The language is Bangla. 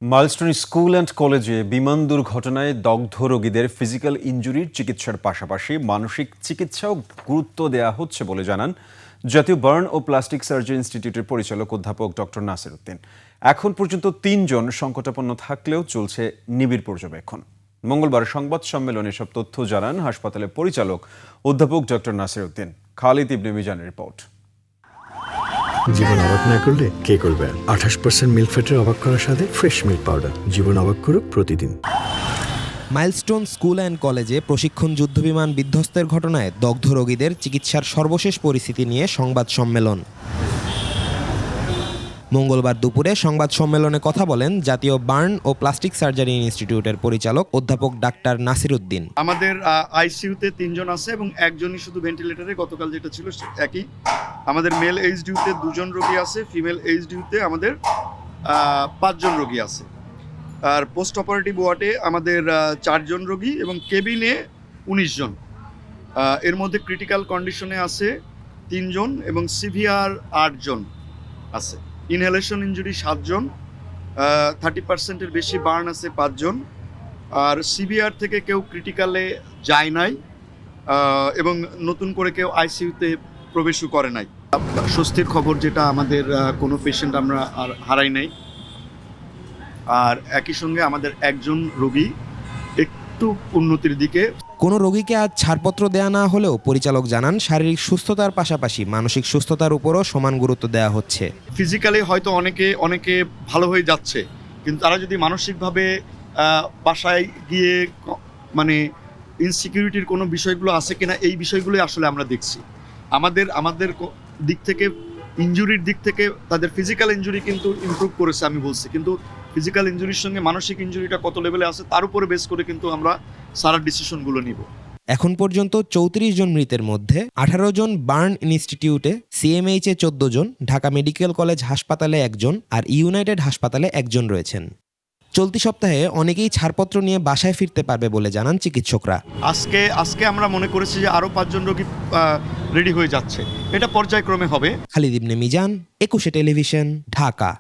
মাইলস্টোন স্কুল অ্যান্ড কলেজে বিমান দুর্ঘটনায় দগ্ধ রোগীদের ফিজিক্যাল ইনজুরির চিকিৎসার পাশাপাশি মানসিক চিকিৎসাও গুরুত্ব দেওয়া হচ্ছে বলে জানান জাতীয় বার্ন ও প্লাস্টিক সার্জারি ইনস্টিটিউটের পরিচালক অধ্যাপক ডক্টর নাসির উদ্দিন। এখন পর্যন্ত ৩ জন সংকটাপন্ন থাকলেও চলছে নিবিড় পর্যবেক্ষণ। মঙ্গলবার সংবাদ সম্মেলনে সব তথ্য জানান হাসপাতালের পরিচালক অধ্যাপক ডক্টর নাসির উদ্দিন। খালিদ ইবনে মিজানের রিপোর্ট। জীবন অবাক না করলে কে করবে? 28% মিল্ক ফ্যাটের অবাক করার সাথে ফ্রেশ মিল্ক পাউডার। জীবন অবাক করুক প্রতিদিন। মাইলস্টোন স্কুল অ্যান্ড কলেজে প্রশিক্ষণ যুদ্ধবিমান বিধ্বস্তের ঘটনায় দগ্ধ রোগীদের চিকিৎসার সর্বশেষ পরিস্থিতি নিয়ে সংবাদ সম্মেলন। মঙ্গলবার দুপুরে সংবাদ সম্মেলনে কথা বলেন জাতীয় বার্ন ও প্লাস্টিক সার্জারি ইনস্টিটিউটের পরিচালক অধ্যাপক ডাক্তার নাসির উদ্দিন। আমাদের আইসিইউতে 3 জন আছে এবং একজনই শুধু ভেন্টিলেটরে, গতকাল যেটা ছিল একই। আমাদের মেল এইচডিইউতে 2 জন রোগী আছে, ফিমেল এইচডিইউতে আমাদের 5 জন রোগী আছে। আর পোস্ট অপারেটিভ ওয়ার্ডে আমাদের 4 জন রোগী এবং কেবিনে 19 জন। এর মধ্যে ক্রিটিক্যাল কন্ডিশনে আছে 3 জন এবং সিভিয়ার 8 জন আছে। ইনহেলেশন ইনজুরি 7 জন, 30%-এর বেশি বার্ন আছে 5 জন। আর সিভিয়ার থেকে কেউ ক্রিটিক্যালে যায় নাই এবং নতুন করে কেউ আইসিইউতে প্রবেশও করে নাই। স্বস্তির খবর যেটা আমাদের কোনো পেশেন্ট আমরা আর হারাই নাই। আর একই সঙ্গে আমাদের একজন রোগী একটু উন্নতির দিকে। কোনো রোগীকে আজ ছাড়পত্র দেয়া না হলেও পরিচালক জানান শারীরিক সুস্থতার পাশাপাশি মানসিক সুস্থতার উপরও সমান গুরুত্ব দেওয়া হচ্ছে। ফিজিক্যালি হয়তো অনেকে ভালো হয়ে যাচ্ছে, কিন্তু তারা যদি মানসিকভাবে বাসায় গিয়ে মানে ইনসিকিউরিটির কোনো বিষয়গুলো আছে কিনা, এই বিষয়গুলোই আসলে আমরা দেখছি। আমাদের দিক থেকে ইনজুরির দিক থেকে তাদের ফিজিক্যাল ইনজুরি কিন্তু ইমপ্রুভ করেছে আমি বলছি, কিন্তু ফিজিক্যাল ইনজুরির সঙ্গে মানসিক ইনজুরিটা কত লেভেলে আছে তার উপরে বেস করে কিন্তু আমরা সারা ডিসিশনগুলো নিব। এখন পর্যন্ত 34 জন মৃতের মধ্যে 18 জন বার্ন ইনস্টিটিউটে, সিএমএইচে 14 জন, ঢাকা মেডিকেল কলেজ হাসপাতালে 1 জন আর ইউনাইটেড হাসপাতালে 1 জন রয়েছেন। চলতি সপ্তাহে অনেকেই ছাড়পত্র নিয়ে বাসায় ফিরতে পারবে বলে জানান চিকিৎসকরা। আজকে আমরা মনে করেছি যে আরও 5 জন রোগী রেডি হয়ে যাচ্ছে, এটা পর্যায়ক্রমে হবে। খালিদ ইবনে মিজান, 21 টেলিভিশন, ঢাকা।